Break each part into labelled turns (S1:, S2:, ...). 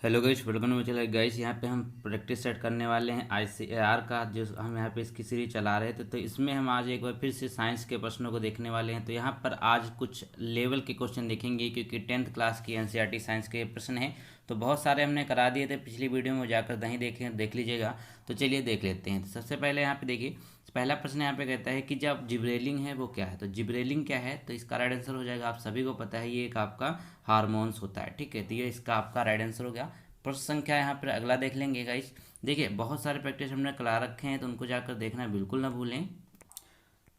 S1: Hello guys, welcome to channel. Guys यहाँ पे हम प्रैक्टिस सेट करने वाले हैं आईसीएआर का, जो हम यहाँ पे इसकी सीरीज चला रहे थे। तो इसमें हम आज एक बार फिर से साइंस के प्रश्नों को देखने वाले हैं। तो यहाँ पर आज कुछ लेवल के क्वेश्चन देखेंगे, क्योंकि 10th क्लास की एनसीईआरटी साइंस के प्रश्न हैं। तो बहुत सारे हमने करा दिए थे पिछली वीडियो में, जाकर नहीं देख लीजिएगा। तो चलिए देख लेते हैं। तो सबसे पहले यहाँ पे देखिए, पहला प्रश्न यहाँ पे कहता है कि जब जिब्रेलिंग है वो क्या है। तो जिब्रेलिंग क्या है, तो इसका राइट आंसर हो जाएगा, आप सभी को पता है, ये एक आपका हार्मोन्स होता है। ठीक है, तो ये इसका आपका राइट आंसर हो गया। प्रश्न संख्या यहाँ पर अगला देख लेंगे गाइस। देखिए बहुत सारे प्रैक्टिस हमने करा रखे हैं, तो उनको जाकर देखना बिल्कुल ना भूलें।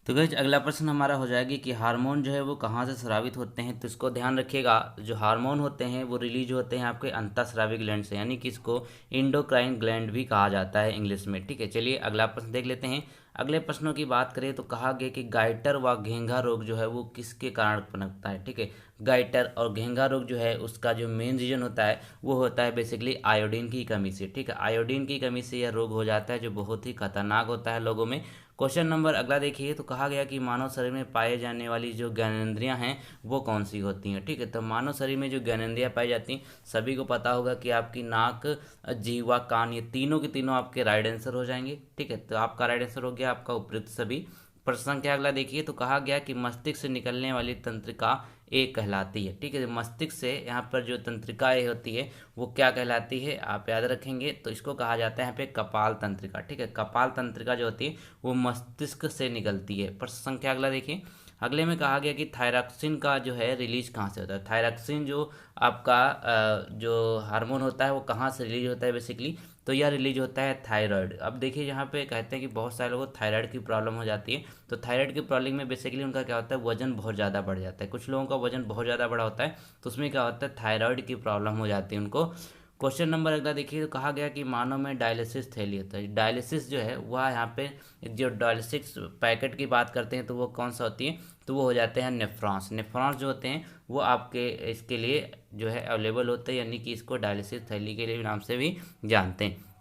S1: तो गाइस अगला प्रश्न हमारा हो जाएगी कि हार्मोन जो है वो कहाँ से स्रावित होते हैं। तो इसको ध्यान रखिएगा, जो हार्मोन होते हैं वो रिलीज होते हैं आपके अंतःस्रावी ग्लैंड से, यानी कि इसको इंडोक्राइन ग्लैंड भी कहा जाता है इंग्लिश में। ठीक है, चलिए अगला प्रश्न देख लेते हैं। अगले प्रश्नों की बात करें तो कहा गया कि गाइटर व घेंघा रोग जो है वो किसके कारण पनपता है। ठीक है, गाइटर और घेंघा रोग जो है उसका जो मेन रीजन होता है वो होता है बेसिकली आयोडीन की कमी से। ठीक है, आयोडीन की कमी से यह रोग हो जाता है, जो बहुत ही खतरनाक होता है लोगों में। क्वेश्चन नंबर अगला देखिए, तो कहा गया कि मानव शरीर में पाए जाने वाली जो ज्ञानेंद्रियां हैं वो कौन सी होती हैं। ठीक है, तो मानव शरीर में जो ज्ञानेंद्रियां पाई जाती हैं, सभी को पता होगा कि आपकी नाक, जीवा, कान, ये तीनों के तीनों आपके राइट आंसर हो जाएंगे। ठीक है, तो आपका राइट आंसर हो गया आपका उपयुक्त सभी। प्रश्न संख्या अगला देखिए, तो कहा गया कि मस्तिष्क से निकलने वाली तंत्रिका ए कहलाती है। ठीक है, मस्तिष्क से यहाँ पर जो तंत्रिका ए होती है वो क्या कहलाती है, आप याद रखेंगे। तो इसको कहा जाता है यहाँ पे कपाल तंत्रिका। ठीक है, कपाल तंत्रिका जो होती है वो मस्तिष्क से निकलती है। प्रश्न संख्या अगला देखिए, अगले में कहा गया कि थायरॉक्सिन का जो है रिलीज कहाँ से होता है। थायरॉक्सिन जो आपका जो हार्मोन होता है वो कहाँ से रिलीज होता है बेसिकली, तो यह रिलीज होता है थायराइड। अब देखिए यहाँ पे कहते हैं कि बहुत सारे लोगों को थायराइड की प्रॉब्लम हो जाती है। तो थायराइड की प्रॉब्लम में बेसिकली उनका क्या होता है, वजन बहुत ज़्यादा बढ़ जाता है। कुछ लोगों का वजन बहुत ज़्यादा बड़ा होता है, तो उसमें क्या होता है, थायराइड की प्रॉब्लम हो जाती है उनको। क्वेश्चन नंबर अगला देखिए, तो कहा गया कि मानव में डायलिसिस थैली होता है। डायलिसिस जो है वह यहाँ पे जो डायलिसिस पैकेट की बात करते हैं तो वो कौन सा होती है, तो वो हो जाते हैं नेफ्रॉन्स। नेफ्रॉन्स जो होते हैं वो आपके इसके लिए जो है अवेलेबल होते हैं, यानी कि इसको डायलिसिस थैली के लिए नाम से भी जानते हैं।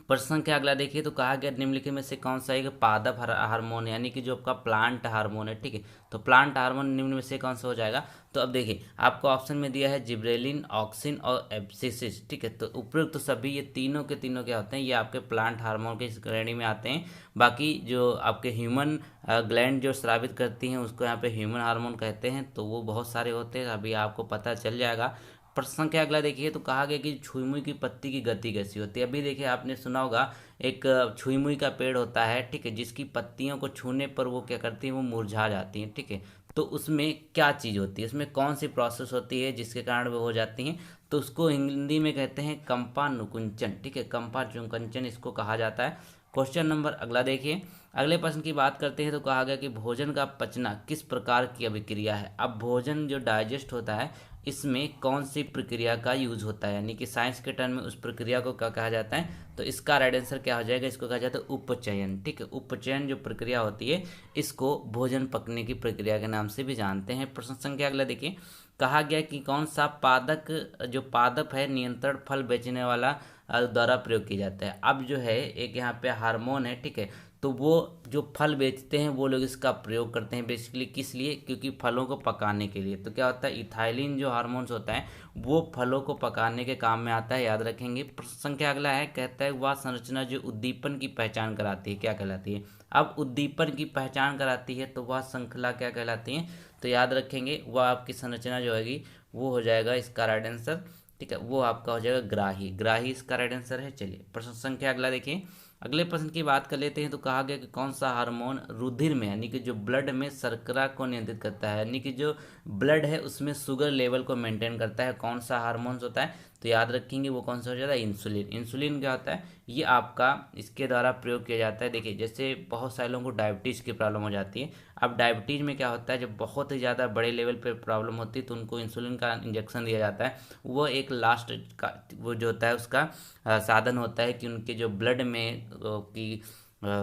S1: प्रश्न संख्या अगला देखिए, तो कहा गया निम्नलिखित में से कौन सा एक पादप हार्मोन, यानी कि जो आपका प्लांट हार्मोन है। ठीक है, तो प्लांट हार्मोन निम्न में से कौन सा हो जाएगा। तो अब देखिए आपको ऑप्शन में दिया है जिब्रेलिन, ऑक्सिन और एब्सिसिस। ठीक है, तो उपयुक्त तो सभी ये तीनों के तीनों क्या होते हैं, ये आपके प्लांट हार्मोन की श्रेणी में आते हैं। बाकी जो आपके ह्यूमन ग्लैंड जो स्रावित करती हैं उसको यहाँ पे ह्यूमन हार्मोन कहते हैं, तो वो बहुत सारे होते हैं, अभी आपको पता चल जाएगा। प्रश्न संख्या अगला देखिए, तो कहा गया कि छुई मुई की पत्ती की गति कैसी होती है। अभी देखिए आपने सुना होगा एक छुई मुई का पेड़ होता है। ठीक है, जिसकी पत्तियों को छूने पर वो क्या करती है, वो मुरझा जाती हैं। ठीक है, तो उसमें क्या चीज़ होती है, उसमें कौन सी प्रोसेस होती है जिसके कारण वो हो जाती हैं, तो उसको हिंदी में कहते हैं कंपा नुकुंचन। ठीक है, कंपा नुकुंचन इसको कहा जाता है। क्वेश्चन नंबर अगला देखिए, अगले प्रश्न की बात करते हैं, तो कहा गया कि भोजन का पचना किस प्रकार की अभिक्रिया है। अब भोजन जो डाइजेस्ट होता है इसमें कौन सी प्रक्रिया का यूज होता है, यानी कि साइंस के टर्म में उस प्रक्रिया को क्या कहा जाता है, तो इसका राइट आंसर क्या हो जाएगा, इसको कहा जाता है उपचयन। ठीक है, उपचयन जो प्रक्रिया होती है इसको भोजन पकने की प्रक्रिया के नाम से भी जानते हैं। प्रश्न संख्या अगला देखिए, कहा गया कि कौन सा पादक जो पादप है नियंत्रण फल बेचने वाला द्वारा प्रयोग किया जाता है। अब जो है एक यहाँ पे हार्मोन है। ठीक है, तो वो जो फल बेचते हैं वो लोग इसका प्रयोग करते हैं बेसिकली, किस लिए, क्योंकि फलों को पकाने के लिए। तो क्या होता है, इथाइलिन जो हार्मोन्स होता है वो फलों को पकाने के काम में आता है, याद रखेंगे। प्रश्न संख्या अगला है, कहता है वह संरचना जो उद्दीपन की पहचान कराती है क्या कहलाती है। अब उद्दीपन की पहचान कराती है तो वह श्रृंखला क्या कहलाती है, तो याद रखेंगे वह आपकी संरचना जो होगी वो हो जाएगा इसका राइट आंसर। ठीक है, वो आपका हो जाएगा ग्राही। ग्राही इसका राइट आंसर है। चलिए प्रश्न संख्या अगला देखिए, अगले प्रश्न की बात कर लेते हैं, तो कहा गया कि कौन सा हार्मोन रुधिर में, यानी कि जो ब्लड में शर्करा को नियंत्रित करता है, यानी कि जो ब्लड है उसमें शुगर लेवल को मेंटेन करता है, कौन सा हार्मोन्स होता है, तो याद रखेंगे वो कौन सा हो जाता है, इंसुलिन। इंसुलिन क्या होता है, ये आपका इसके द्वारा प्रयोग किया जाता है। देखिए जैसे बहुत सारे लोगों को डायबिटीज़ की प्रॉब्लम हो जाती है। अब डायबिटीज़ में क्या होता है, जब बहुत ही ज़्यादा बड़े लेवल पे प्रॉब्लम होती है तो उनको इंसुलिन का इंजेक्शन दिया जाता है। वो एक लास्ट का वो जो होता है उसका साधन होता है कि उनके जो ब्लड में की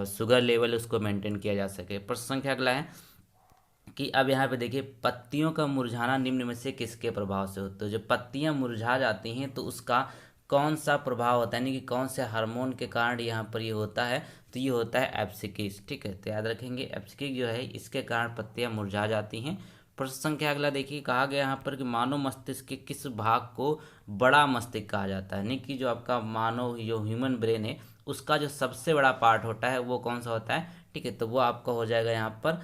S1: शुगर लेवल उसको मेंटेन किया जा सके। प्रश्न संख्या अगला है कि अब यहाँ पे देखिए, पत्तियों का मुरझाना निम्न में से किसके प्रभाव से होता है। जो पत्तियां मुरझा जाती हैं तो उसका कौन सा प्रभाव होता है, यानी कि कौन से हार्मोन के कारण यहाँ पर ये होता है, तो ये होता है एब्सिकिस। ठीक है, तो याद रखेंगे एब्सिकिस जो है इसके कारण पत्तियां मुरझा जाती हैं। प्रश्न संख्या अगला देखिए, कहा गया यहाँ पर कि मानव मस्तिष्क के किस भाग को बड़ा मस्तिष्क कहा जाता है, यानी कि जो आपका मानव जो ह्यूमन ब्रेन है उसका जो सबसे बड़ा पार्ट होता है वो कौन सा होता है। ठीक है, तो वो आपका हो जाएगा यहाँ पर,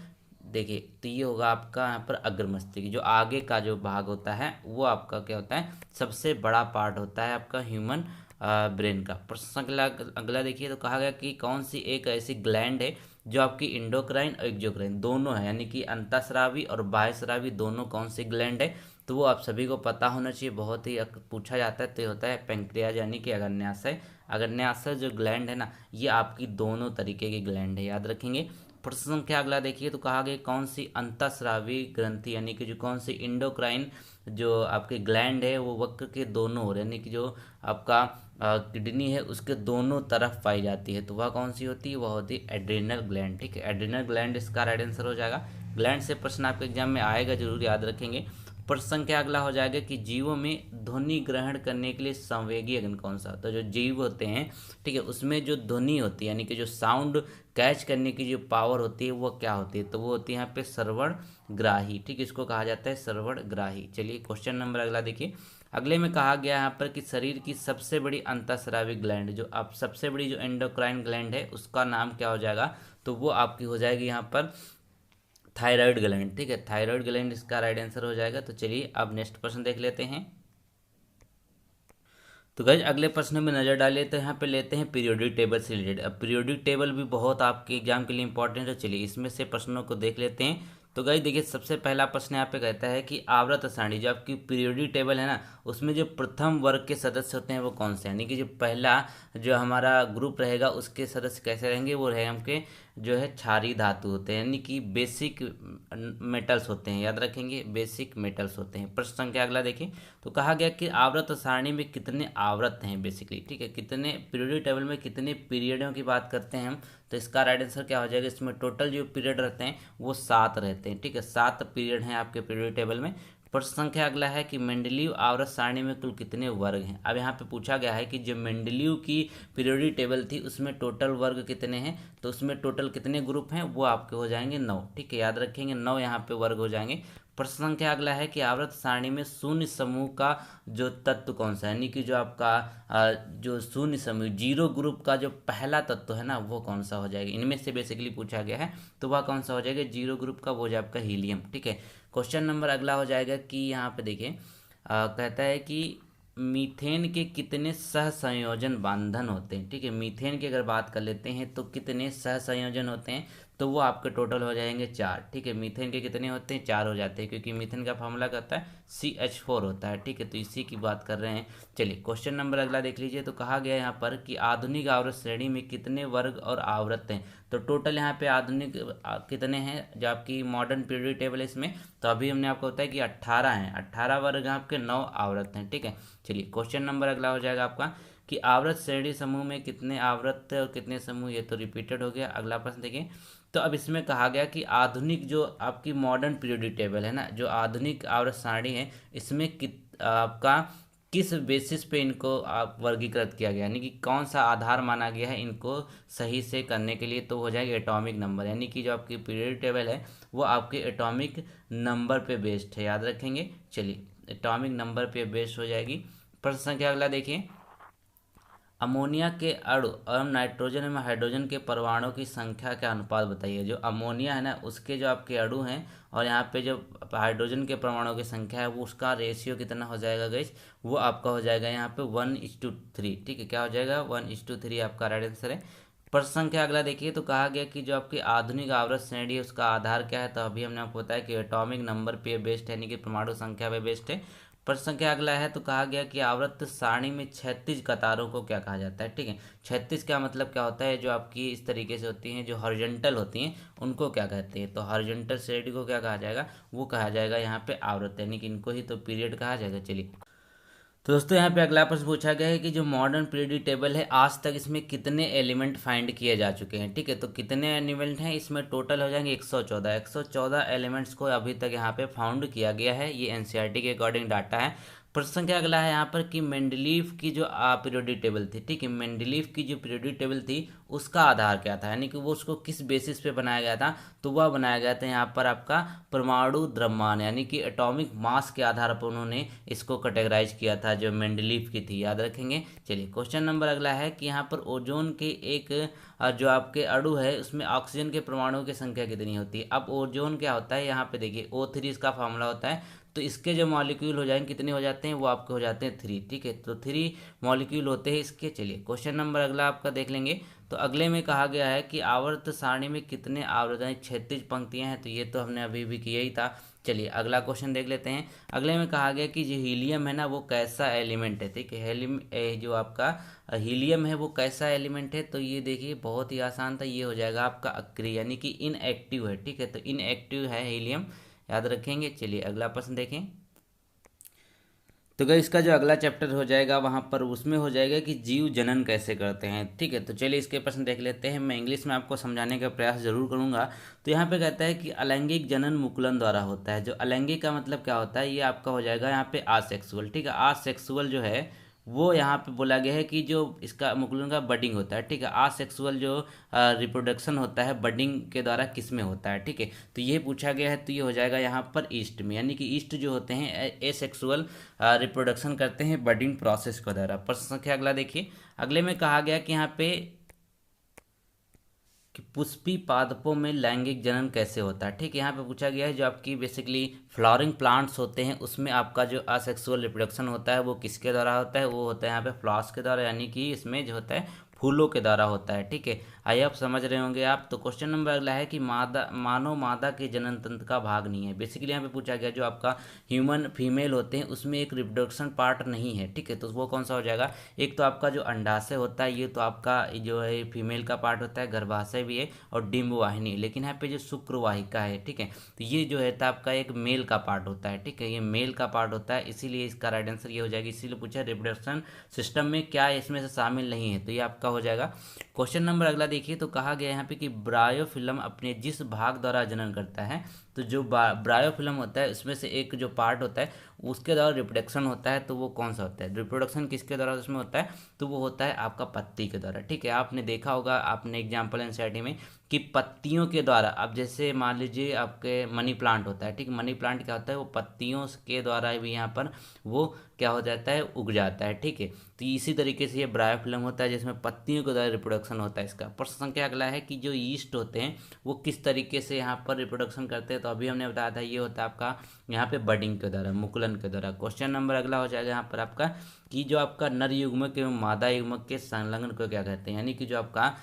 S1: देखिए तो ये होगा आपका यहाँ पर अग्र मस्तिष्क, जो आगे का जो भाग होता है वो आपका क्या होता है, सबसे बड़ा पार्ट होता है आपका ह्यूमन ब्रेन का। प्रश्न अगला अगला देखिए, तो कहा गया कि कौन सी एक ऐसी ग्लैंड है जो आपकी इंडोक्राइन और एक्सोक्राइन दोनों है, यानी कि अंतःस्रावी और बाह्यस्रावी दोनों कौन सी ग्लैंड है। तो वो आप सभी को पता होना चाहिए, बहुत ही पूछा जाता है, तो ये होता है पेंक्रियाज यानी कि अग्न्याशय। अग्न्याशय जो ग्लैंड है ना, ये आपकी दोनों तरीके की ग्लैंड है, याद रखेंगे। प्रश्न संख्या अगला देखिए, तो कहा गया कौन सी अंतःस्रावी ग्रंथि यानी कि जो कौन सी इंडोक्राइन जो आपके ग्लैंड है वो वक्र के दोनों ओर यानी कि जो आपका किडनी है उसके दोनों तरफ पाई जाती है, तो वह कौन सी होती है, वह होती है एड्रिनल ग्लैंड। ठीक है, एड्रिनल ग्लैंड इसका राइट आंसर हो जाएगा। ग्लैंड से प्रश्न आपके एग्जाम में आएगा, जरूर याद रखेंगे। प्रश्न संख्या अगला हो जाएगा कि जीवों में ध्वनि ग्रहण करने के लिए संवेगी अंग कौन सा, तो जो जीव होते हैं, ठीक है, उसमें जो ध्वनि होती है यानी कि जो साउंड कैच करने की जो पावर होती है वो क्या होती है, तो वो होती है यहाँ पे श्रवण ग्राही। ठीक, इसको कहा जाता है श्रवण ग्राही। चलिए क्वेश्चन नंबर अगला देखिए, अगले में कहा गया यहाँ पर कि शरीर की सबसे बड़ी अंतःस्रावी ग्लैंड, जो आप सबसे बड़ी जो एंडोक्राइन ग्लैंड है उसका नाम क्या हो जाएगा, तो वो आपकी हो जाएगी यहाँ पर थायराइड ग्लैंड। ठीक है, थायराइड ग्लैंड इसका राइट आंसर हो जाएगा। तो चलिए अब नेक्स्ट प्रश्न देख लेते हैं। तो गाइज अगले प्रश्न में नजर डालिए, तो यहाँ पे लेते हैं पीरियोडिक टेबल से रिलेटेड। अब पीरियोडिक टेबल भी बहुत आपके एग्जाम के लिए इंपॉर्टेंट है, चलिए इसमें से प्रश्नों को देख लेते हैं। तो गाइज देखिए, सबसे पहला प्रश्न यहाँ पे कहता है कि आवर्त सारणी जो आपकी पीरियोडिक टेबल है ना, उसमें जो प्रथम वर्ग के सदस्य होते हैं वो कौन से, यानी कि जो पहला जो हमारा ग्रुप रहेगा उसके सदस्य कैसे रहेंगे, वो रहेंगे हमके जो है क्षारीय धातु होते हैं, यानी कि बेसिक मेटल्स होते हैं, याद रखेंगे बेसिक मेटल्स होते हैं। प्रश्न संख्या अगला देखिए, तो कहा गया कि आवर्त सारणी में कितने आवर्त हैं बेसिकली। ठीक है, कितने पीरियोडिक टेबल में कितने पीरियडों की बात करते हैं हम, तो इसका राइट आंसर क्या हो जाएगा, इसमें टोटल जो पीरियड रहते हैं वो 7 रहते हैं। ठीक है, 7 पीरियड हैं आपके पीरियोडिक टेबल में। प्रश्न संख्या अगला है कि मेंडलीव आवर्त सारणी में कुल कितने वर्ग हैं। अब यहाँ पे पूछा गया है कि जो मेंडलीव की पीरियोडिक टेबल थी उसमें टोटल वर्ग कितने हैं, तो उसमें टोटल कितने ग्रुप हैं, वो आपके हो जाएंगे 9। ठीक है, याद रखेंगे 9 यहाँ पे वर्ग हो जाएंगे। प्रश्न संख्या अगला है कि आवर्त सारणी में शून्य समूह का जो तत्व कौन सा है, यानी कि जो आपका जो शून्य समूह जीरो ग्रुप का जो पहला तत्व है ना वो कौन सा हो जाएगा, इनमें से बेसिकली पूछा गया है, तो वह कौन सा हो जाएगा जीरो ग्रुप का, वो जो आपका हीलियम। ठीक है, क्वेश्चन नंबर अगला हो जाएगा कि यहाँ पे देखिए कहता है कि मीथेन के कितने सहसंयोजन बंधन होते हैं। ठीक है, मीथेन की अगर बात कर लेते हैं तो कितने सहसंयोजन होते हैं, तो वो आपके टोटल हो जाएंगे 4। ठीक है, मीथेन के कितने होते हैं, 4 हो जाते हैं, क्योंकि मीथेन का फॉर्मूला क्या होता है CH4 होता है। ठीक है, तो इसी की बात कर रहे हैं। चलिए क्वेश्चन नंबर अगला देख लीजिए, तो कहा गया यहाँ पर कि आधुनिक आवर्त श्रेणी में कितने वर्ग और आवृत्त हैं, तो टोटल यहाँ पे आधुनिक कितने हैं जो आपकी मॉडर्न पीरियोडिक टेबल है इसमें, तो अभी हमने आपको बताया कि 18 हैं, 18 वर्ग आपके 9 आवृत्त हैं। ठीक है, चलिए क्वेश्चन नंबर अगला हो जाएगा आपका कि आवर्त श्रेणी समूह में कितने आवृत्त और कितने समूह, ये तो रिपीटेड हो गया। अगला प्रश्न देखिए, तो अब इसमें कहा गया कि आधुनिक जो आपकी मॉडर्न पीरियोडिक टेबल है ना, जो आधुनिक आवर्त सारणी है, इसमें आपका किस बेसिस पे इनको आप वर्गीकृत किया गया, यानी कि कौन सा आधार माना गया है इनको सही से करने के लिए, तो हो जाएगा एटॉमिक नंबर, यानी कि जो आपकी पीरियोडिक टेबल है वो आपके एटॉमिक नंबर पे बेस्ड है, याद रखेंगे। चलिए एटॉमिक नंबर पे बेस्ड हो जाएगी। प्रश्न संख्या अगला देखिए, अमोनिया के अणु और नाइट्रोजन में हाइड्रोजन के परमाणु की संख्या का अनुपात बताइए। जो अमोनिया है ना उसके जो आपके अणु हैं और यहाँ पे जो हाइड्रोजन के परमाणु की संख्या है वो उसका रेशियो कितना हो जाएगा गाइस, वो आपका हो जाएगा यहाँ पे 1:3। ठीक है, क्या हो जाएगा 1:3 आपका राइट आंसर है। प्रश्न संख्या अगला देखिए, तो कहा गया कि जो आपकी आधुनिक आवर्त श्रेणी है उसका आधार क्या है, तो अभी हमने आपको बताया कि एटॉमिक नंबर पे बेस्ड है, यानी कि परमाणु संख्या पे बेस्ड है। प्रश्न संख्या अगला है, तो कहा गया कि आवर्त सारणी में 36 कतारों को क्या कहा जाता है। ठीक है, 36 का मतलब क्या होता है, जो आपकी इस तरीके से होती हैं जो हॉरिजॉन्टल होती हैं उनको क्या कहते हैं, तो हॉरिजॉन्टल श्रेणी को क्या कहा जाएगा, वो कहा जाएगा यहाँ पे आवर्त, यानी कि इनको ही तो पीरियड कहा जाएगा। चलिए तो दोस्तों यहाँ पे अगला प्रश्न पूछा गया है कि जो मॉडर्न पीरियोडिक टेबल है आज तक इसमें कितने एलिमेंट फाइंड किए जा चुके हैं। ठीक है, तो कितने एलिमेंट हैं इसमें, टोटल हो जाएंगे 114 एलिमेंट्स को अभी तक यहाँ पे फाउंड किया गया है, ये एनसीईआरटी के अकॉर्डिंग डाटा है। प्रश्न संख्या अगला है यहाँ पर कि मेंडलीव की जो पीरियोडिक टेबल थी, ठीक है, मेंडलीव की जो पीरियोडिक टेबल थी उसका आधार क्या था, यानी कि वो उसको किस बेसिस पे बनाया गया था, तो वह बनाया गया था यहाँ पर आपका परमाणु द्रव्यमान यानी कि एटॉमिक मास के आधार पर उन्होंने इसको कैटेगराइज किया था, जो मेंडलीव की थी, याद रखेंगे। चलिए क्वेश्चन नंबर अगला है कि यहाँ पर ओजोन के एक जो आपके अणु है उसमें ऑक्सीजन के परमाणुओं की संख्या कितनी होती है। अब ओजोन क्या होता है, यहाँ पे देखिए O3 इसका फार्मूला होता है, तो इसके जो मॉलिक्यूल हो जाएंगे कितने हो जाते हैं, वो आपके हो जाते हैं 3, ठीक है, तो 3 मॉलिक्यूल होते हैं इसके। चलिए क्वेश्चन नंबर अगला आपका देख लेंगे। तो अगले में कहा गया है कि आवर्त सारणी में कितने आवर्तन 36 पंक्तियां हैं, तो ये तो हमने अभी भी किया ही था। चलिए अगला क्वेश्चन देख लेते हैं। अगले में कहा गया कि जो हीलियम है ना वो कैसा एलिमेंट है, ठीक है, जो आपका हीलियम है वो कैसा एलिमेंट है, तो ये देखिए बहुत ही आसान था, ये हो जाएगा आपका अक्रिय यानी कि इनएक्टिव है, ठीक है, तो इनएक्टिव है हीलियम, याद रखेंगे। चलिए अगला प्रश्न देखें। तो इसका जो अगला चैप्टर हो जाएगा वहाँ पर उसमें हो जाएगा कि जीव जनन कैसे करते हैं, ठीक है, तो चलिए इसके प्रश्न देख लेते हैं। मैं इंग्लिश में आपको समझाने का प्रयास जरूर करूंगा। तो यहाँ पे कहता है कि अलैंगिक जनन मुकुलन द्वारा होता है। जो अलैंगिक का मतलब क्या होता है, ये आपका हो जाएगा यहाँ पे आसेक्सुअल, ठीक है, आसेक्सुअल जो है वो यहाँ पे बोला गया है कि जो इसका मुकुलन का बडिंग होता है, ठीक है, आसेक्सुअल जो रिप्रोडक्शन होता है बडिंग के द्वारा किस में होता है, ठीक है, तो ये पूछा गया है, तो ये हो जाएगा यहाँ पर ईस्ट में, यानी कि ईस्ट जो होते हैं एसेक्सुअल रिप्रोडक्शन करते हैं बडिंग प्रोसेस के द्वारा। प्रश्न संख्या अगला देखिए। अगले में कहा गया कि यहाँ पे कि पुष्पी पादपों में लैंगिक जनन कैसे होता है, ठीक है, यहाँ पे पूछा गया है जो आपकी बेसिकली फ्लावरिंग प्लांट्स होते हैं उसमें आपका जो असेक्सुअल रिप्रोडक्शन होता है वो किसके द्वारा होता है, वो होता है यहाँ पे फ्लावर्स के द्वारा, यानी कि इसमें जो होता है फूलों के द्वारा होता है, ठीक है, आइए आप समझ रहे होंगे आप। तो क्वेश्चन नंबर अगला है कि मानव मादा के जनन तंत्र का भाग नहीं है। बेसिकली यहाँ पे पूछा गया जो आपका ह्यूमन फीमेल होते हैं उसमें एक रिप्रोडक्शन पार्ट नहीं है, ठीक है, तो वो कौन सा हो जाएगा, एक तो आपका जो अंडाशय होता है ये तो आपका जो है फीमेल का पार्ट होता है, गर्भाशय भी है और डिम्ब वाहिनी, लेकिन यहाँ पे जो शुक्रवाहिका है, ठीक है, तो ये जो है तो आपका एक मेल का पार्ट होता है, ठीक है, ये मेल का पार्ट होता है, इसीलिए इसका राइट आंसर ये हो जाएगा। इसीलिए पूछा रिप्रोडक्शन सिस्टम में क्या इसमें से शामिल नहीं है, तो ये आपका हो जाएगा। क्वेश्चन नंबर अगला देखिए। तो कहा गया यहाँ पे कि ब्रायोफिल्म अपने जिस भाग द्वारा जनन करता है, तो जो ब्रायोफिल्म होता है उसमें से एक जो पार्ट होता है उसके द्वारा रिप्रोडक्शन होता है, तो वो कौन सा होता है, रिप्रोडक्शन किसके द्वारा उसमें होता है, तो वो होता है आपका पत्ती के द्वारा, ठीक है, आपने देखा होगा आपने एग्जाम्पल एनसीईआरटी में कि पत्तियों के द्वारा, अब जैसे मान लीजिए आपके मनी प्लांट होता है, ठीक, मनी प्लांट क्या होता है वो पत्तियों के द्वारा भी यहाँ पर वो क्या हो जाता है उग जाता है, ठीक है, तो इसी तरीके से ये ब्रायोफिल्म होता है जिसमें पत्तियों के द्वारा रिप्रोडक्शन होता है इसका। प्रश्न संख्या अगला है कि जो ईस्ट होते हैं वो किस तरीके से यहाँ पर रिप्रोडक्शन करते हैं, तो अभी हमने बताया था ये होता है आपका यहाँ पे बडिंग के द्वारा, मुकुलन के द्वारा। क्वेश्चन नंबर अगला हो जाएगा यहाँ पर आपका कि जो आपका नर युग्मक एवं मादा युग्मक के संलग्न को क्या कहते हैं, यानी कि जो आपका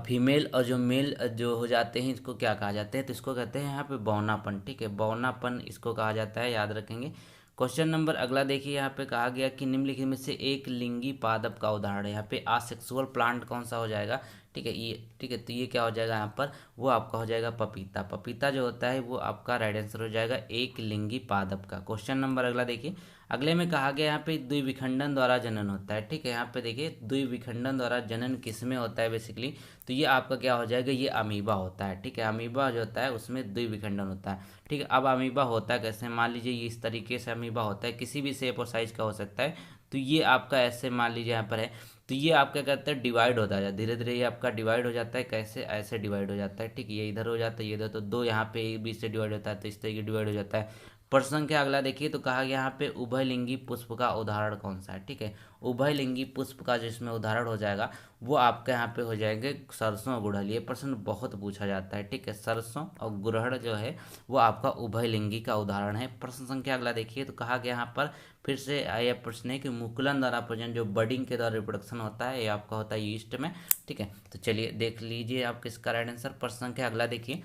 S1: फीमेल और जो मेल जो हो जाते हैं इसको क्या कहा जाता है, तो इसको कहते हैं यहाँ पे बौनापन, ठीक है, बौनापन इसको कहा जाता है, याद रखेंगे। क्वेश्चन नंबर अगला देखिए। यहाँ पे कहा गया कि निम्नलिखित में से एक लिंगी पादप का उदाहरण है, यहाँ पे आसेक्सुअल प्लांट कौन सा हो जाएगा, ठीक है, ये ठीक है, तो ये क्या हो जाएगा यहाँ पर वो आपका हो जाएगा पपीता। पपीता जो होता है वो आपका राइट आंसर हो जाएगा एक लिंगी पादप का। क्वेश्चन नंबर अगला देखिए। अगले में कहा गया यहाँ पे द्विविखंडन द्वारा जनन होता है, ठीक है, यहाँ पे देखिए द्विविखंडन द्वारा जनन किस में होता है बेसिकली, तो ये आपका क्या हो जाएगा, ये अमीबा होता है, ठीक है, अमीबा जो होता है उसमें द्विविखंडन होता है, ठीक है। अब अमीबा होता है कैसे, मान लीजिए ये इस तरीके से अमीबा होता है, किसी भी शेप और साइज का हो सकता है, तो ये आपका ऐसे मान लीजिए यहाँ पर है, तो ये आप क्या कहते हैं डिवाइड होता है, धीरे धीरे ये आपका डिवाइड हो जाता है, कैसे ऐसे डिवाइड हो जाता है, ठीक, ये इधर हो जाता है ये इधर, तो दो यहाँ पे एक बीच से डिवाइड होता है, तो इस तरीके डिवाइड हो जाता है। प्रश्न संख्या अगला देखिए। तो कहा गया यहाँ पे उभयलिंगी पुष्प का उदाहरण कौन सा है, ठीक है, उभयलिंगी पुष्प का जिसमें उदाहरण हो जाएगा वो आपका यहाँ पे हो जाएंगे सरसों और गुड़हल। ये प्रश्न बहुत पूछा जाता है, ठीक है, सरसों और गुड़हल जो है वो आपका उभयलिंगी का उदाहरण है। प्रश्न संख्या अगला देखिए। तो कहा गया यहाँ पर फिर से आया प्रश्न है कि मुकुलन द्वारा प्रजनन जो बडिंग के द्वारा रिप्रोडक्शन होता है ये आपका होता है ईस्ट में, ठीक है, तो चलिए देख लीजिए आप किसका राइट आंसर। प्रश्न संख्या अगला देखिए।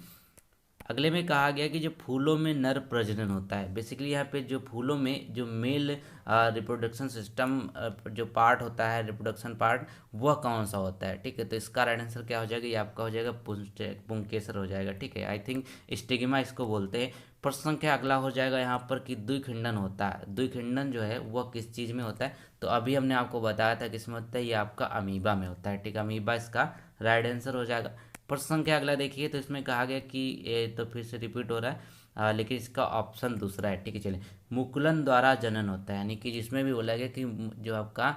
S1: अगले में कहा गया कि जो फूलों में नर प्रजनन होता है, बेसिकली यहाँ पे जो फूलों में जो मेल रिप्रोडक्शन सिस्टम जो पार्ट होता है रिप्रोडक्शन पार्ट वह कौन सा होता है, ठीक है, तो इसका राइट आंसर क्या हो जाएगा, ये आपका हो जाएगा पुंकेसर हो जाएगा, ठीक है, आई थिंक स्टिग्मा इसको बोलते हैं। प्रश्न संख्या अगला हो जाएगा यहाँ पर कि द्विखंडन होता है, द्विखंडन जो है वह किस चीज़ में होता है, तो अभी हमने आपको बताया था किसमें होता है, ये आपका अमीबा में होता है, ठीक है, अमीबा इसका राइट आंसर हो जाएगा। प्रश्न संख्या अगला देखिए। तो इसमें कहा गया कि तो फिर से रिपीट हो रहा है लेकिन इसका ऑप्शन दूसरा है, ठीक है। चलिए, मुकुलन द्वारा जनन होता है, यानी कि जिसमें भी बोला गया कि जो आपका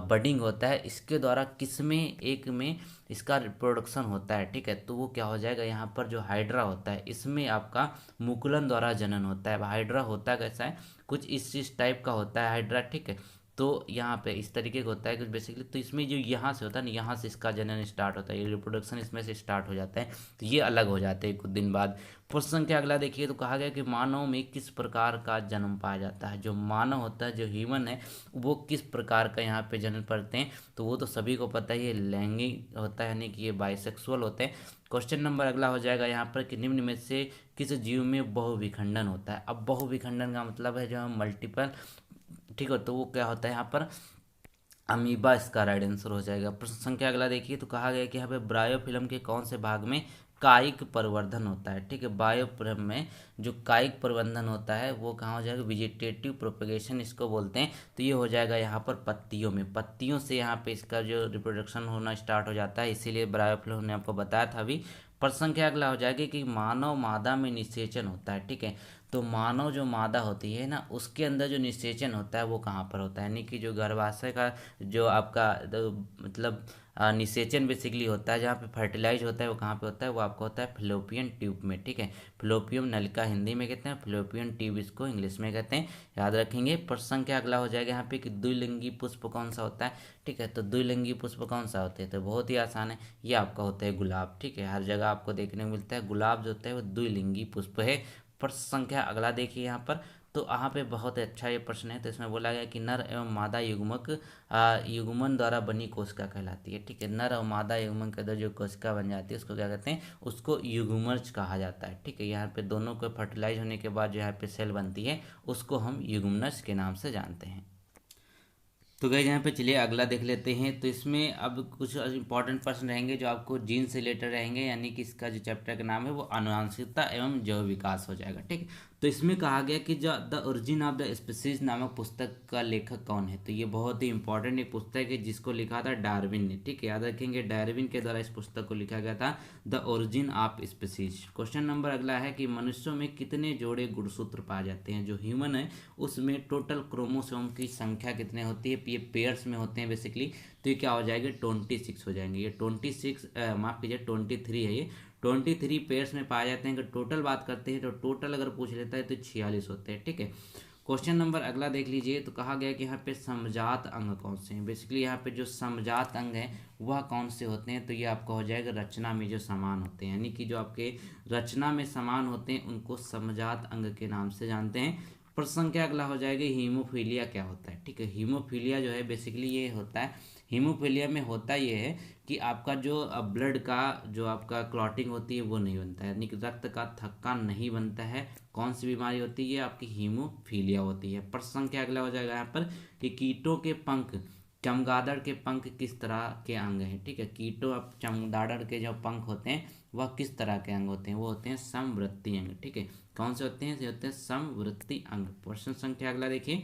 S1: बडिंग होता है इसके द्वारा किसमें एक में इसका रिप्रोडक्शन होता है, ठीक है। तो वो क्या हो जाएगा, यहाँ पर जो हाइड्रा होता है इसमें आपका मुकुलन द्वारा जनन होता है। हाइड्रा होता कैसा है, कुछ इस टाइप का होता है हाइड्रा, ठीक है। तो यहाँ पे इस तरीके का होता है कुछ बेसिकली। तो इसमें जो यहाँ से होता है ना, यहाँ से इसका जनन स्टार्ट होता है, ये रिप्रोडक्शन इसमें से स्टार्ट हो जाता है। तो ये अलग हो जाते हैं कुछ दिन बाद। प्रश्न संख्या अगला देखिए, तो कहा गया कि मानव में किस प्रकार का जन्म पाया जाता है। जो मानव होता है, जो ह्यूमन है, वो किस प्रकार का यहाँ पे जन्म पाते हैं। तो वो तो सभी को पता है, ये लैंगिक होता है, यानी कि ये बाइसेक्सुअल होते हैं। क्वेश्चन नंबर अगला हो जाएगा यहाँ पर कि निम्न में से किस जीव में बहुविखंडन होता है। अब बहुविखंडन का मतलब है जो हम मल्टीपल, ठीक है। तो वो क्या होता है यहाँ पर, अमीबा इसका राइट आंसर हो जाएगा। प्रश्न संख्या अगला देखिए, तो कहा गया कि यहाँ पे ब्रायोफिल्म के कौन से भाग में कायिक परिवर्धन होता है, ठीक है। बायोफिल्म में जो कायिक परिवर्धन होता है वो कहाँ हो जाएगा, वेजिटेटिव प्रोपेगेशन इसको बोलते हैं। तो ये हो जाएगा यहाँ पर पत्तियों में, पत्तियों से यहाँ पे इसका जो रिप्रोडक्शन होना स्टार्ट हो जाता है, इसीलिए ब्रायोफिल्म ने आपको बताया था अभी। प्रश्न संख्या अगला हो जाएगी कि मानव मादा में निषेचन होता है, ठीक है। तो मानव जो मादा होती है ना, उसके अंदर जो निषेचन होता है वो कहाँ पर होता है, यानी कि जो गर्भाशय का जो आपका मतलब निषेचन बेसिकली होता है, जहाँ पे फर्टिलाइज होता है वो कहाँ पे होता है, वो आपको होता है फ्लोपियन ट्यूब में, ठीक है। फ्लोपियम नलिका हिंदी में कहते हैं, फ्लोपियन ट्यूब इसको इंग्लिश में कहते हैं, याद रखेंगे। प्रश्न संख्या अगला हो जाएगा यहाँ पे कि द्विलिंगी पुष्प कौन सा होता है, ठीक है। तो द्विलिंगी पुष्प कौन सा होते हैं, तो बहुत ही आसान है, ये आपका होता है गुलाब, ठीक है। हर जगह आपको देखने को मिलता है, गुलाब जो होता है वो द्विलिंगी पुष्प है। प्रश्न संख्या अगला देखिए यहाँ पर, तो यहाँ पे बहुत अच्छा ये प्रश्न है। तो इसमें बोला गया कि नर एवं मादा युग्मक युग्मन द्वारा बनी कोशिका कहलाती है, ठीक है। नर और मादा युग्मन के अंदर जो कोशिका बन जाती है उसको क्या कहते हैं, उसको युग्मज कहा जाता है, ठीक है। यहाँ पे दोनों को फर्टिलाइज होने के बाद जो यहाँ पे सेल बनती है उसको हम युग्मनज के नाम से जानते हैं। तो गए यहाँ पे चलिए अगला देख लेते हैं। तो इसमें अब कुछ इंपॉर्टेंट प्रश्न रहेंगे जो आपको जीन से रिलेटेड रहेंगे, यानी कि इसका जो चैप्टर का नाम है वो आनुवंशिकता एवं जैव विकास हो जाएगा, ठीक है। तो इसमें कहा गया कि जो the origin of the species नामक पुस्तक का लेखक कौन है। तो ये बहुत ही इंपॉर्टेंट एक पुस्तक है जिसको लिखा था डार्विन ने, ठीक है। याद रखेंगे, डार्विन के द्वारा इस पुस्तक को लिखा गया था, the origin of species. Question number अगला है कि मनुष्यों में कितने जोड़े गुणसूत्र पाए जाते हैं। जो ह्यूमन है उसमें टोटल क्रोमोसोम की संख्या कितने होती है, ये पेयर्स में होते हैं बेसिकली। तो ये क्या हो जाएगा, 26 हो जाएंगे। ये 26 माफ कीजिए 23 है, ये 23 पेयर्स में पाए जाते हैं। अगर टोटल बात करते हैं तो टोटल अगर पूछ लेता है तो 46 होते हैं, ठीक है। क्वेश्चन नंबर अगला देख लीजिए, तो कहा गया कि यहाँ पे समजात अंग कौन से हैं। बेसिकली यहाँ पे जो समजात अंग है वह कौन से होते हैं, तो ये आपका हो जाएगा रचना में जो समान होते हैं, यानी कि जो आपके रचना में समान होते हैं उनको समजात अंग के नाम से जानते हैं। प्रश्न संख्या अगला हो जाएगा हीमोफीलिया क्या होता है, ठीक है। हीमोफीलिया जो है बेसिकली ये होता है, हीमोफीलिया में होता ये है कि आपका जो ब्लड का जो आपका क्लॉटिंग होती है वो नहीं बनता है, यानी कि रक्त का थक्का नहीं बनता है। कौन सी बीमारी होती है, ये आपकी हीमोफीलिया होती है। प्रश्न संख्या अगला हो जाएगा यहाँ पर कि कीटों के पंख, चमगादड़ के पंख किस तरह के अंग हैं, ठीक है। कीटों अब चमगादड़ के जो पंख होते हैं वह किस तरह के अंग होते हैं, वो होते हैं समवृत्ति अंग, ठीक है। कौन से होते हैं, ये होते हैं समवृत्ति अंग। प्रश्न संख्या अगला देखिए,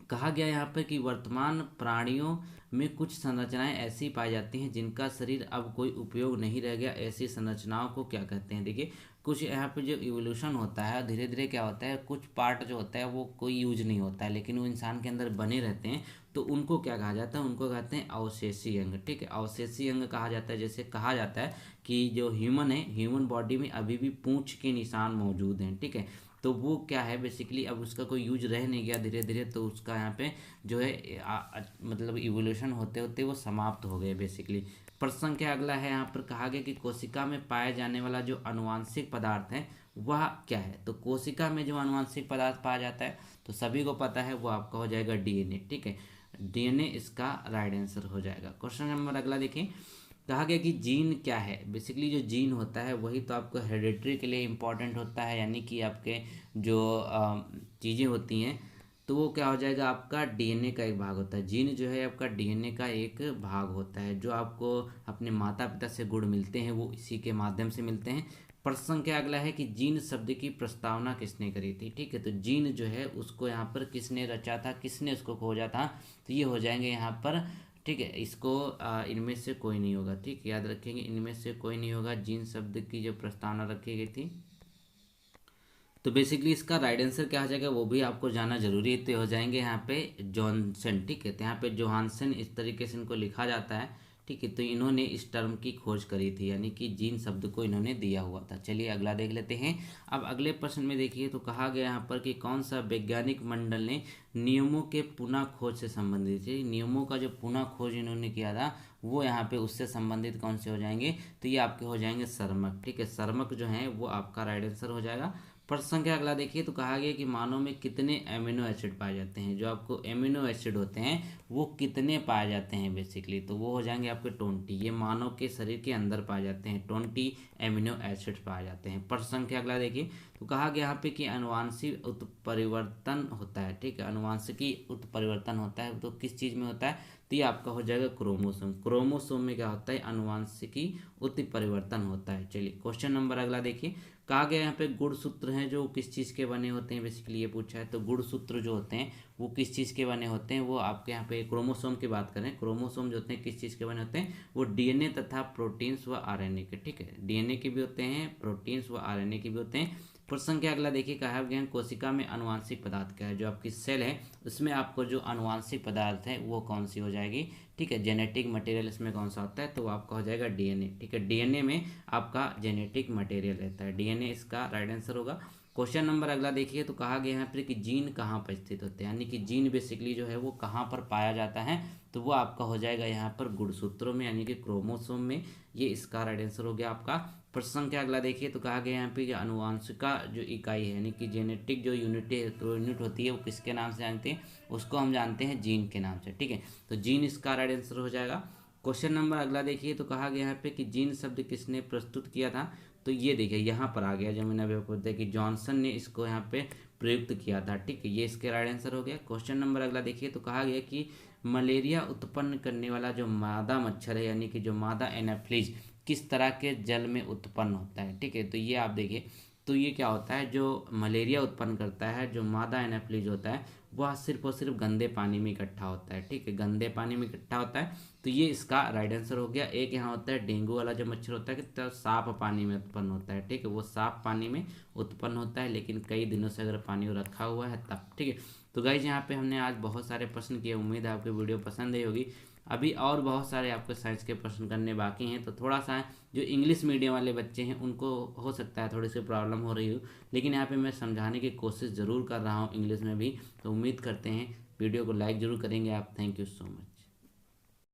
S1: कहा गया यहाँ पर कि वर्तमान प्राणियों में कुछ संरचनाएं ऐसी पाई जाती हैं जिनका शरीर अब कोई उपयोग नहीं रह गया, ऐसी संरचनाओं को क्या कहते हैं। देखिए कुछ यहाँ पे जो इवोल्यूशन होता है धीरे धीरे क्या होता है, कुछ पार्ट जो होता है वो कोई यूज नहीं होता है लेकिन वो इंसान के अंदर बने रहते हैं, तो उनको क्या कहा जाता है, उनको कहते हैं अवशेषी अंग, ठीक है। अवशेषी अंग कहा जाता है, जैसे कहा जाता है कि जो ह्यूमन है, ह्यूमन बॉडी में अभी भी पूंछ के निशान मौजूद हैं, ठीक है। तो वो क्या है बेसिकली, अब उसका कोई यूज रह नहीं गया धीरे धीरे, तो उसका यहाँ पे जो है मतलब इवोल्यूशन होते होते वो समाप्त हो गए बेसिकली। प्रश्न संख्या अगला है, यहाँ पर कहा गया कि कोशिका में पाया जाने वाला जो आनुवांशिक पदार्थ है वह क्या है। तो कोशिका में जो आनुवांशिक पदार्थ पाया जाता है तो सभी को पता है वो आपका हो जाएगा डीएनए, ठीक है। डीएनए इसका राइट आंसर हो जाएगा। क्वेश्चन नंबर अगला देखिए, कहा गया कि जीन क्या है। बेसिकली जो जीन होता है वही तो आपको हेरिडिटरी के लिए इम्पोर्टेंट होता है, यानी कि आपके जो चीज़ें होती हैं तो वो क्या हो जाएगा, आपका डीएनए का एक भाग होता है। जीन जो है आपका डीएनए का एक भाग होता है। जो आपको अपने माता पिता से गुण मिलते हैं वो इसी के माध्यम से मिलते हैं। प्रश्न संख्या अगला है कि जीन शब्द की प्रस्तावना किसने करी थी, ठीक है। तो जीन जो है उसको यहाँ पर किसने रचा था, किसने उसको खोजा था, तो ये हो जाएंगे यहाँ पर, ठीक है। इसको इनमें से कोई नहीं होगा, ठीक, याद रखेंगे इनमें से कोई नहीं होगा। जीन शब्द की जो प्रस्तावना रखी गई थी तो बेसिकली इसका राइट आंसर क्या हो जाएगा वो भी आपको जानना जरूरी है। तो हो जाएंगे यहाँ पे जॉनसन, ठीक है। तो यहाँ पे जोहानसन इस तरीके से इनको लिखा जाता है, ठीक है। तो इन्होंने इस टर्म की खोज करी थी, यानी कि जीन शब्द को इन्होंने दिया हुआ था। चलिए अगला देख लेते हैं। अब अगले प्रश्न में देखिए, तो कहा गया यहाँ पर कि कौन सा वैज्ञानिक मंडल ने नियमों के पुनः खोज से संबंधित है। नियमों का जो पुनः खोज इन्होंने किया था वो यहाँ पे उससे संबंधित कौन से हो जाएंगे, तो ये आपके हो जाएंगे सर्मक, ठीक है। सर्मक जो है वो आपका राइट आंसर हो जाएगा। प्रश्न संख्या अगला देखिए, तो कहा गया कि मानव में कितने एमिनो एसिड पाए जाते हैं। जो आपको एमिनो एसिड होते हैं वो कितने पाए जाते हैं बेसिकली, तो वो हो जाएंगे आपके 20। ये मानव के शरीर के अंदर पाए जाते हैं, 20 एमिनो एसिड पाए जाते हैं। प्रश्न संख्या अगला देखिए, तो कहा गया यहाँ पे कि अनुवांशिक उत्परिवर्तन होता है, ठीक है। अनुवांशिकी उत्परिवर्तन होता है तो किस चीज़ में होता है, तो ये आपका हो जाएगा क्रोमोसोम। क्रोमोसोम में क्या होता है, अनुवांशिकी उत्परिवर्तन होता है। चलिए क्वेश्चन नंबर अगला देखिए, कहा गया यहाँ पे गुणसूत्र हैं जो किस चीज़ के बने होते हैं, बेसिकली ये पूछा है। तो गुणसूत्र जो होते हैं वो किस चीज़ के बने होते हैं, वो आपके यहाँ पे क्रोमोसोम की बात करें, क्रोमोसोम जो होते हैं किस चीज़ के बने होते हैं, वो डीएनए तथा प्रोटीन्स व आरएनए के, ठीक है। डीएनए के भी होते हैं, प्रोटीन्स व आरएनए के भी होते हैं। प्रश्न संख्या अगला देखिए, कहा गया कोशिका में अनुवांशिक पदार्थ क्या है। जो आपकी सेल है उसमें आपको जो अनुवांशिक पदार्थ है वो कौन सी हो जाएगी, ठीक है। जेनेटिक मटेरियल इसमें कौन सा होता है, तो वो आपका हो जाएगा डीएनए, ठीक है। डीएनए में आपका जेनेटिक मटेरियल रहता है, डीएनए इसका राइट आंसर होगा। क्वेश्चन नंबर अगला देखिए, तो कहा गया यहाँ पर कि जीन कहाँ पर स्थित होते हैं, यानी कि जीन बेसिकली जो है वो कहाँ पर पाया जाता है, तो वो आपका हो जाएगा यहाँ पर गुणसूत्रों में, यानी कि क्रोमोसोम में। ये इसका राइट आंसर हो गया आपका। प्रश्न संख्या अगला देखिए, तो कहा गया यहाँ पे कि अनुवांशिका जो इकाई है, यानी कि जेनेटिक जो यूनिट होती है वो किसके नाम से जानते हैं, उसको हम जानते हैं जीन के नाम से, ठीक है। तो जीन इसका राइट आंसर हो जाएगा। क्वेश्चन नंबर अगला देखिए, तो कहा गया यहाँ पे कि जीन शब्द किसने प्रस्तुत किया था, तो ये देखिए यहाँ पर आ गया, जो मैंने अभी आपको बताया कि जॉनसन ने इसको यहाँ पे प्रयुक्त किया था, ठीक है। ये इसके राइट आंसर हो गया। क्वेश्चन नंबर अगला देखिए, तो कहा गया कि मलेरिया उत्पन्न करने वाला जो मादा मच्छर है, यानी कि जो मादा एनाफ्लीज किस तरह के जल में उत्पन्न होता है, ठीक है। तो ये आप देखिए, तो ये क्या होता है, जो मलेरिया उत्पन्न करता है, जो मादा एनाफ्लीज होता है वह सिर्फ और सिर्फ गंदे पानी में इकट्ठा होता है, ठीक है। गंदे पानी में इकट्ठा होता है, तो ये इसका राइट आंसर हो गया। एक यहाँ होता है डेंगू वाला जो मच्छर होता है कि तो साफ पानी में उत्पन्न होता है, ठीक है। वो साफ पानी में उत्पन्न होता है, लेकिन कई दिनों से अगर पानी रखा हुआ है तब, ठीक है। तो गाइज यहाँ पे हमने आज बहुत सारे प्रश्न किए, उम्मीद है आपको वीडियो पसंद आई होगी। अभी और बहुत सारे आपको साइंस के प्रश्न करने बाकी हैं, तो थोड़ा सा जो इंग्लिश मीडियम वाले बच्चे हैं उनको हो सकता है थोड़ी सी प्रॉब्लम हो रही हो, लेकिन यहाँ पे मैं समझाने की कोशिश ज़रूर कर रहा हूँ इंग्लिश में भी। तो उम्मीद करते हैं वीडियो को लाइक ज़रूर करेंगे आप। Thank you so much.